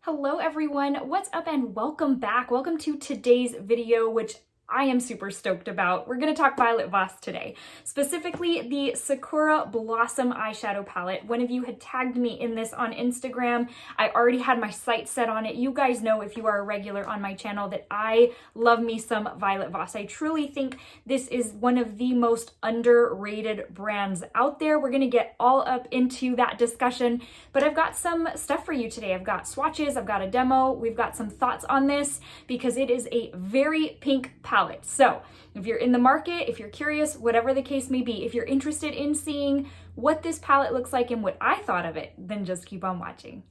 Hello everyone, what's up and welcome back. Welcome to today's video, which I am super stoked about. We're going to talk Violet Voss today, specifically the Sakura Blossom eyeshadow palette. One of you had tagged me in this on Instagram. I already had my sights set on it. You guys know, if you are a regular on my channel, that I love me some Violet Voss. I truly think this is one of the most underrated brands out there. We're going to get all up into that discussion, but I've got some stuff for you today. I've got swatches, I've got a demo, we've got some thoughts on this because it is a very pink palette. So if you're in the market, if you're curious, whatever the case may be, if you're interested in seeing what this palette looks like and what I thought of it, then just keep on watching.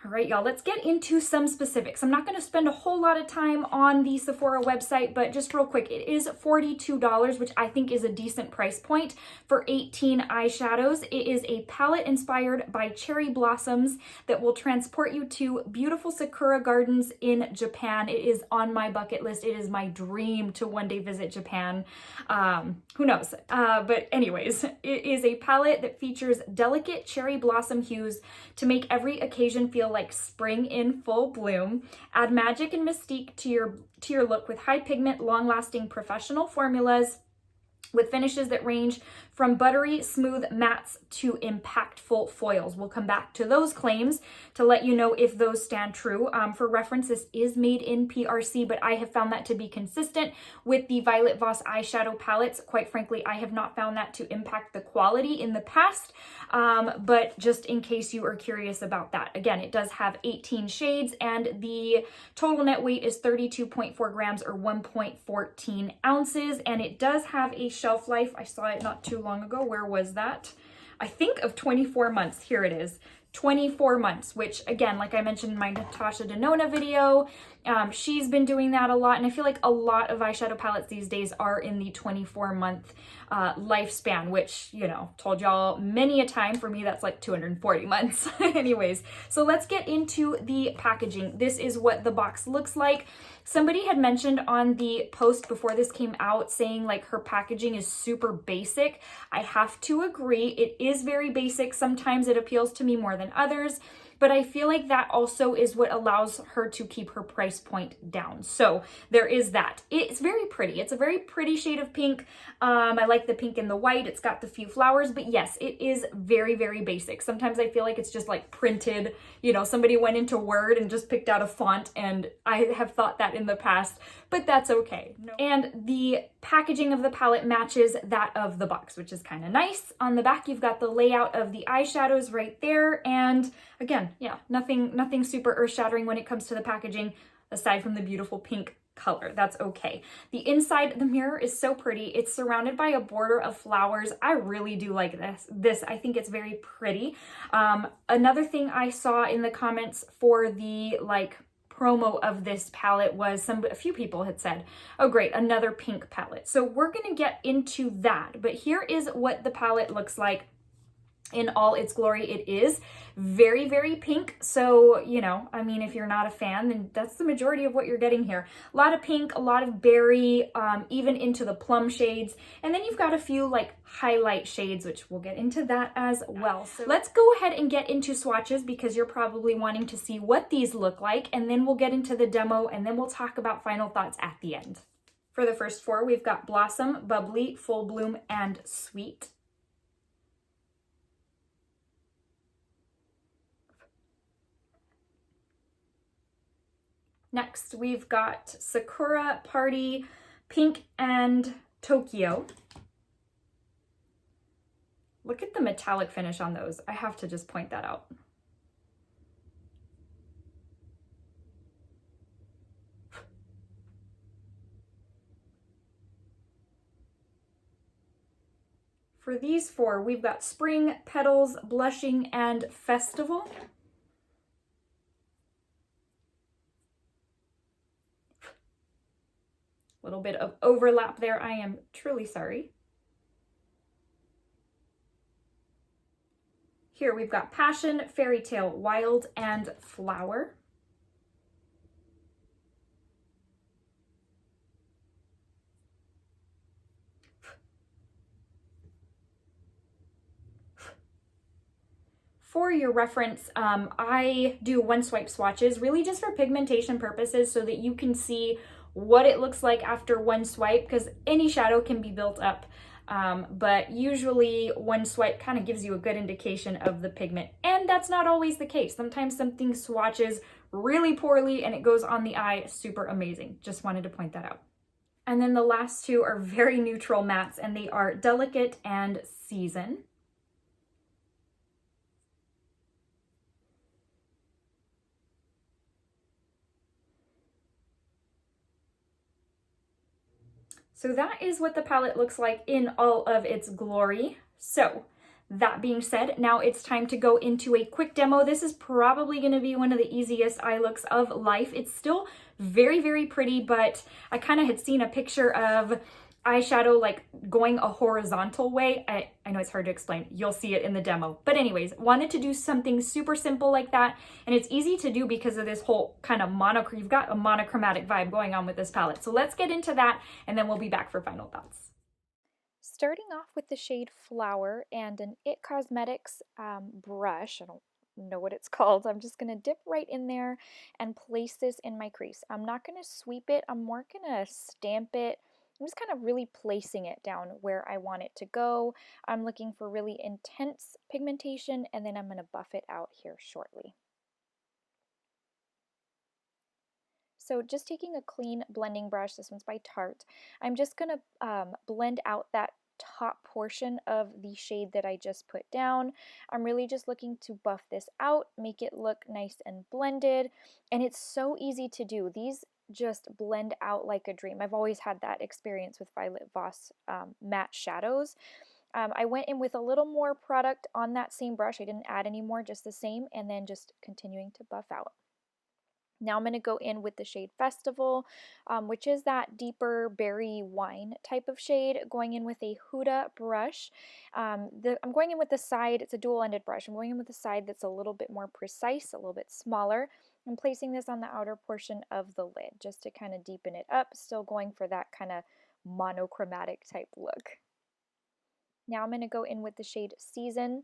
All right, y'all, let's get into some specifics. I'm not going to spend a whole lot of time on the Sephora website, but just real quick, it is $42, which I think is a decent price point for 18 eyeshadows. It is a palette inspired by cherry blossoms that will transport you to beautiful sakura gardens in Japan. It is on my bucket list. It is my dream to one day visit Japan. Who knows? But anyways, it is a palette that features delicate cherry blossom hues to make every occasion feel like spring in full bloom. Add magic and mystique to your look with high pigment, long-lasting professional formulas with finishes that range from buttery smooth mattes to impactful foils. We'll come back to those claims to let you know if those stand true. For reference, this is made in PRC, but I have found that to be consistent with the Violet Voss eyeshadow palettes. Quite frankly, I have not found that to impact the quality in the past, but just in case you are curious about that. Again, it does have 18 shades and the total net weight is 32.4 grams or 1.14 ounces, and it does have a shelf life. I saw it not too long ago. Where was that? I think of 24 months. Here it is. 24 months, which again, like I mentioned in my Natasha Denona video, she's been doing that a lot. And I feel like a lot of eyeshadow palettes these days are in the 24-month lifespan, which, you know, told y'all many a time. For me, that's like 240 months. Anyways, so let's get into the packaging. This is what the box looks like. Somebody had mentioned on the post before this came out saying like her packaging is super basic. I have to agree. It is very basic. Sometimes it appeals to me more than others, but I feel like that also is what allows her to keep her price point down. So there is that. It's very pretty. It's a very pretty shade of pink. I like the pink and the white. It's got the few flowers, but yes, it is very, very basic. Sometimes I feel like it's just like printed, you know, somebody went into Word and just picked out a font, and I have thought that in the past, but that's okay. No. And the packaging of the palette matches that of the box, which is kind of nice. On the back, you've got the layout of the eyeshadows right there. And again, yeah, nothing super earth-shattering when it comes to the packaging, aside from the beautiful pink color. That's okay. The inside, the mirror is so pretty. It's surrounded by a border of flowers. I really do like this. I think it's very pretty. Another thing I saw in the comments for the like promo of this palette was a few people had said, oh great, another pink palette. So we're going to get into that, but here is what the palette looks like in all its glory. It is very, very pink. So, you know, I mean, if you're not a fan, then that's the majority of what you're getting here. A lot of pink, a lot of berry, even into the plum shades. And then you've got a few like highlight shades, which we'll get into that as well. So let's go ahead and get into swatches because you're probably wanting to see what these look like. And then we'll get into the demo and then we'll talk about final thoughts at the end. For the first four, we've got Blossom, Bubbly, Full Bloom, and Sweet. Next, we've got Sakura, Party, Pink, and Tokyo. Look at the metallic finish on those. I have to just point that out. For these four, we've got Spring, Petals, Blushing, and Festival. Little bit of overlap there. I am truly sorry. Here we've got Passion, Fairy Tale, Wild, and Flower. For for your reference, I do one swipe swatches really just for pigmentation purposes so that you can see what it looks like after one swipe, because any shadow can be built up. But usually one swipe kind of gives you a good indication of the pigment, and that's not always the case. Sometimes something swatches really poorly and it goes on the eye super amazing. Just wanted to point that out. And then the last two are very neutral mattes, and they are Delicate and Season. So that is what the palette looks like in all of its glory. So that being said, now it's time to go into a quick demo. This is probably going to be one of the easiest eye looks of life. It's still very, very pretty, but I kind of had seen a picture of eyeshadow like going a horizontal way. I know it's hard to explain. You'll see it in the demo. But anyways, wanted to do something super simple like that. And it's easy to do because of this whole kind of you've got a monochromatic vibe going on with this palette. So let's get into that and then we'll be back for final thoughts. Starting off with the shade Flower and an It Cosmetics brush. I don't know what it's called. I'm just going to dip right in there and place this in my crease. I'm not going to sweep it. I'm more going to stamp it. I'm just kind of really placing it down where I want it to go. I'm looking for really intense pigmentation, and then I'm going to buff it out here shortly. So just taking a clean blending brush, this one's by Tarte, I'm just going to blend out that top portion of the shade that I just put down. I'm really just looking to buff this out, make it look nice and blended, and it's so easy to do. These just blend out like a dream. I've always had that experience with Violet Voss matte shadows. I went in with a little more product on that same brush. I didn't add any more, just the same, and then just continuing to buff out. Now I'm going to go in with the shade Festival, which is that deeper berry wine type of shade, going in with a Huda brush. I'm going in with the side, it's a dual-ended brush. I'm going in with the side that's a little bit more precise, a little bit smaller. I'm placing this on the outer portion of the lid just to kind of deepen it up, still going for that kind of monochromatic type look. Now I'm going to go in with the shade Season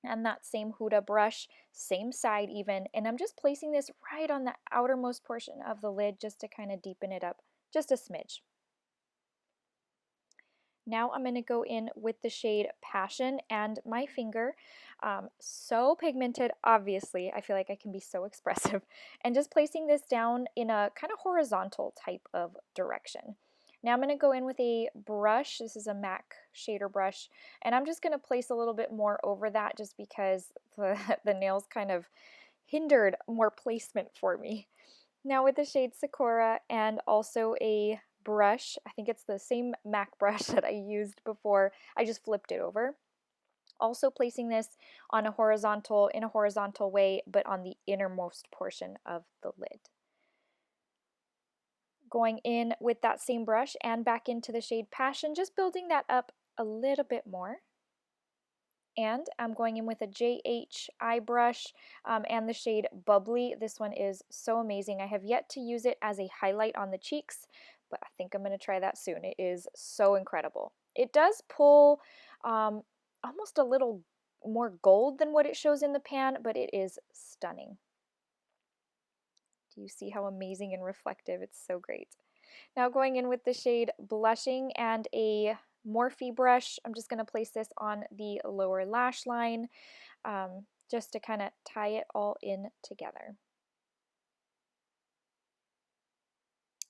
and that same Huda brush, same side even, and I'm just placing this right on the outermost portion of the lid just to kind of deepen it up just a smidge. Now I'm going to go in with the shade Passion and my finger, so pigmented, obviously, I feel like I can be so expressive, and just placing this down in a kind of horizontal type of direction. Now I'm going to go in with a brush. This is a MAC shader brush, and I'm just going to place a little bit more over that just because the nails kind of hindered more placement for me. Now with the shade Sakura and also a brush, I think it's the same MAC brush that I used before, I just flipped it over. Also placing this on in a horizontal way, but on the innermost portion of the lid. Going in with that same brush and back into the shade Passion, just building that up a little bit more. And I'm going in with a JH eye brush and the shade Bubbly. This one is so amazing. I have yet to use it as a highlight on the cheeks, but I think I'm going to try that soon. It is so incredible. It does pull almost a little more gold than what it shows in the pan, but it is stunning. Do you see how amazing and reflective? It's so great. Now going in with the shade Blushing and a Morphe brush, I'm just going to place this on the lower lash line just to kind of tie it all in together.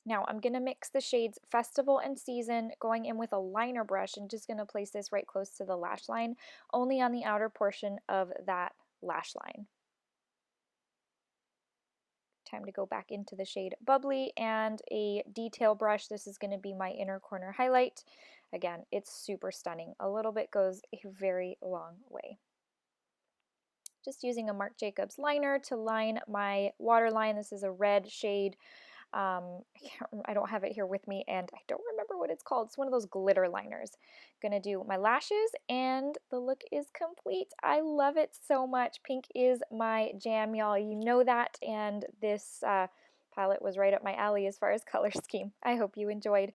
Now I'm going to mix the shades Festival and Season, going in with a liner brush and just going to place this right close to the lash line, only on the outer portion of that lash line. Time to go back into the shade Bubbly and a detail brush. This is going to be my inner corner highlight. Again, it's super stunning. A little bit goes a very long way. Just using a Marc Jacobs liner to line my waterline. This is a red shade. I don't have it here with me and I don't remember what it's called. It's one of those glitter liners. Gonna do my lashes and the look is complete. I love it so much. Pink is my jam, y'all. You know that, and this palette was right up my alley as far as color scheme. I hope you enjoyed.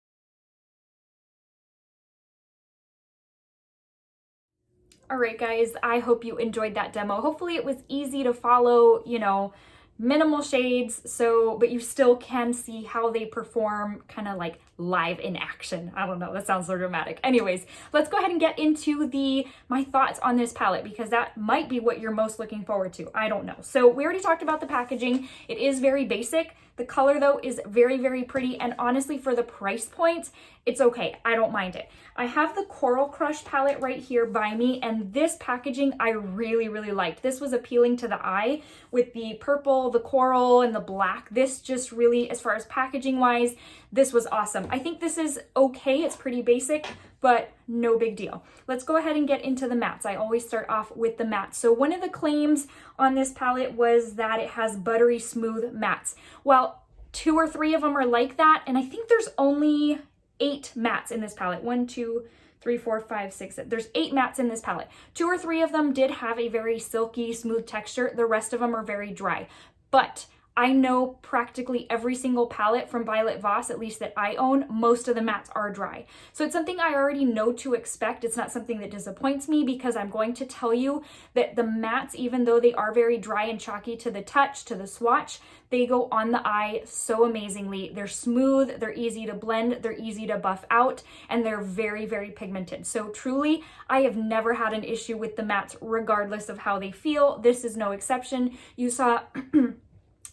All right, guys, I hope you enjoyed that demo. Hopefully it was easy to follow, you know, minimal shades, but you still can see how they perform kind of like live in action. I don't know, that sounds so dramatic. Anyways, let's go ahead and get into my thoughts on this palette, because that might be what you're most looking forward to. I don't know. So we already talked about the packaging. It is very basic. The color though is very, very pretty, and honestly for the price point, it's okay. I don't mind it. I have the Coral Crush palette right here by me, and this packaging I really, really liked. This was appealing to the eye with the purple, the coral, and the black. This just really, as far as packaging wise, this was awesome. I think this is okay. It's pretty basic, but no big deal. Let's go ahead and get into the mattes. I always start off with the mattes. So one of the claims on this palette was that it has buttery smooth mattes. Well, 2 or 3 of them are like that, and I think there's only 8 mattes in this palette. 1, 2, 3, 4, 5, 6. There's 8 mattes in this palette. 2 or 3 of them did have a very silky, smooth texture. The rest of them are very dry. But I know practically every single palette from Violet Voss, at least that I own, most of the mattes are dry. So it's something I already know to expect. It's not something that disappoints me, because I'm going to tell you that the mattes, even though they are very dry and chalky to the touch, to the swatch, they go on the eye so amazingly. They're smooth, they're easy to blend, they're easy to buff out, and they're very, very pigmented. So truly, I have never had an issue with the mattes regardless of how they feel. This is no exception. You saw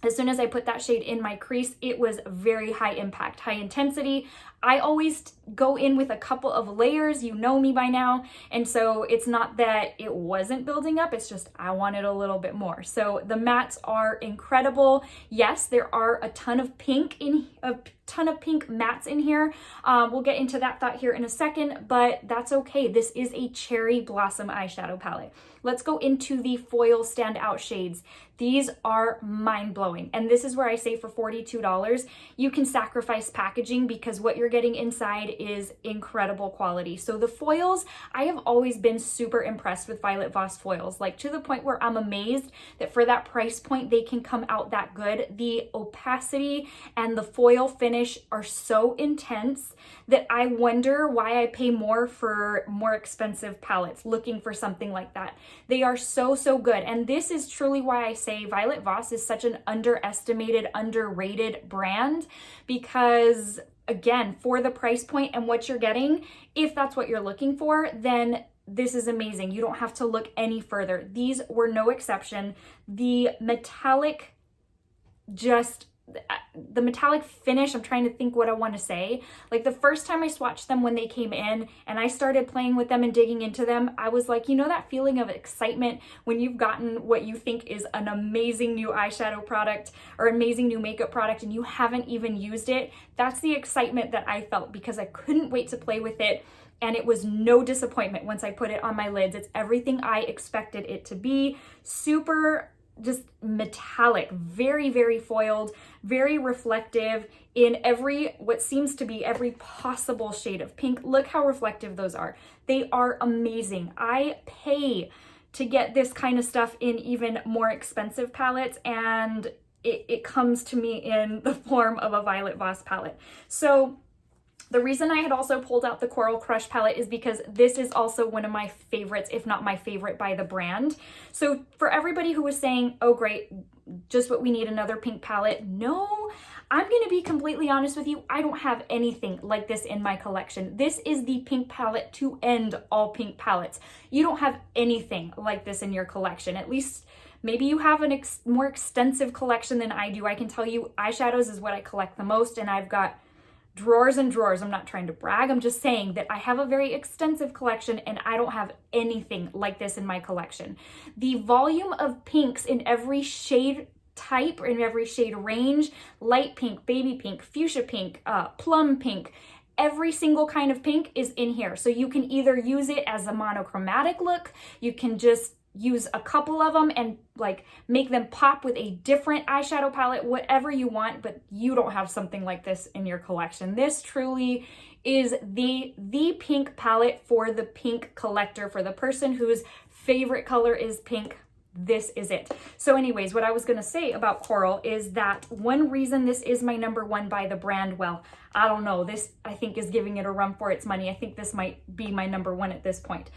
as soon as I put that shade in my crease, it was very high impact, high intensity. I always go in with a couple of layers, you know me by now, and so it's not that it wasn't building up, it's just I wanted a little bit more. So the mattes are incredible. Yes, there are a ton of pink mattes in here. We'll get into that thought here in a second, but that's okay. This is a Cherry Blossom eyeshadow palette. Let's go into the foil standout shades. These are mind-blowing, and this is where I say for $42, you can sacrifice packaging, because what you're getting inside is incredible quality. So the foils, I have always been super impressed with Violet Voss foils, like to the point where I'm amazed that for that price point, they can come out that good. The opacity and the foil finish are so intense that I wonder why I pay more for more expensive palettes looking for something like that. They are so, so good. And this is truly why I say Violet Voss is such an underestimated, underrated brand, because again, for the price point and what you're getting, if that's what you're looking for, then this is amazing. You don't have to look any further. These were no exception. The metallic finish, I'm trying to think what I want to say. Like the first time I swatched them when they came in and I started playing with them and digging into them, I was like, you know that feeling of excitement when you've gotten what you think is an amazing new eyeshadow product or amazing new makeup product and you haven't even used it? That's the excitement that I felt, because I couldn't wait to play with it. And it was no disappointment once I put it on my lids. It's everything I expected it to be. Super just metallic, very, very foiled, very reflective in what seems to be every possible shade of pink. Look how reflective those are. They are amazing. I pay to get this kind of stuff in even more expensive palettes, and it comes to me in the form of a Violet Voss palette. So the reason I had also pulled out the Coral Crush palette is because this is also one of my favorites, if not my favorite by the brand. So for everybody who was saying, oh great, just what we need, another pink palette. No, I'm going to be completely honest with you. I don't have anything like this in my collection. This is the pink palette to end all pink palettes. You don't have anything like this in your collection. At least maybe you have a more extensive collection than I do. I can tell you eyeshadows is what I collect the most, and I've got drawers and drawers. I'm not trying to brag. I'm just saying that I have a very extensive collection and I don't have anything like this in my collection. The volume of pinks in every shade type or in every shade range, light pink, baby pink, fuchsia pink, plum pink, every single kind of pink is in here. So you can either use it as a monochromatic look, you can just use a couple of them and like make them pop with a different eyeshadow palette, whatever you want, but you don't have something like this in your collection. This truly is the pink palette for the pink collector, for the person whose favorite color is pink. This is it. So anyways, what I was going to say about Coral is that one reason this is my number one by the brand, well, I don't know, this I think is giving it a run for its money. I think this might be my number one at this point.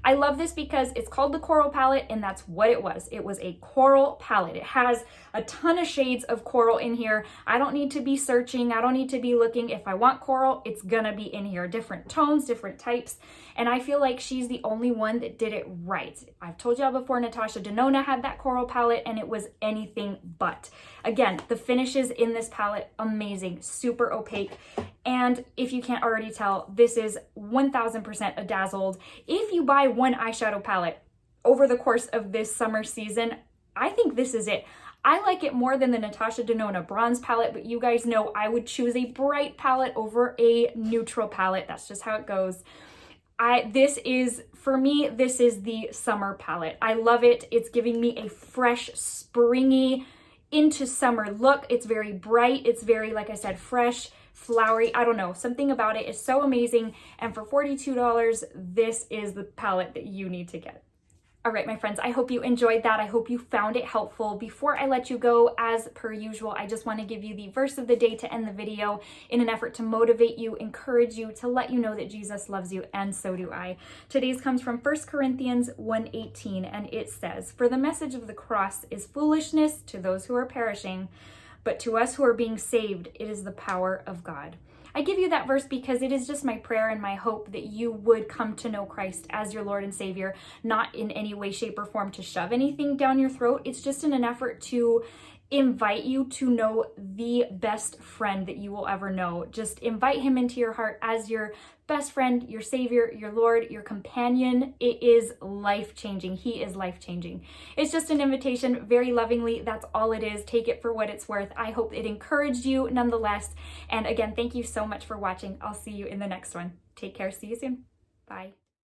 I love this because it's called the Coral palette, and that's what it was. It was a coral palette. It has a ton of shades of coral in here. I don't need to be searching. I don't need to be looking. If I want coral, it's gonna be in here. Different tones, different types. And I feel like she's the only one that did it right. I've told y'all before, Natasha Denona had that coral palette and it was anything but. Again, the finishes in this palette, amazing, super opaque. And if you can't already tell, this is 1000% a dazzled. If you buy one eyeshadow palette over the course of this summer season, I think this is it. I like it more than the Natasha Denona bronze palette, but you guys know I would choose a bright palette over a neutral palette. That's just how it goes. For me, this is the summer palette. I love it. It's giving me a fresh, springy, into summer look. It's very bright. It's very, like I said, fresh, flowery. I don't know. Something about it is so amazing. And for $42, this is the palette that you need to get. All right, my friends, I hope you enjoyed that. I hope you found it helpful. Before I let you go, as per usual, I just want to give you the verse of the day to end the video in an effort to motivate you, encourage you, to let you know that Jesus loves you, and so do I. Today's comes from 1 Corinthians 1:18, and it says, "For the message of the cross is foolishness to those who are perishing, but to us who are being saved, it is the power of God." I give you that verse because it is just my prayer and my hope that you would come to know Christ as your Lord and Savior, not in any way, shape, or form to shove anything down your throat. It's just in an effort to invite you to know the best friend that you will ever know. Just invite him into your heart as your best friend, your Savior, your Lord, your companion. It is life-changing. He is life-changing. It's just an invitation, very lovingly. That's all it is. Take it for what it's worth. I hope it encouraged you nonetheless. And again, thank you so much for watching. I'll see you in the next one. Take care. See you soon. Bye.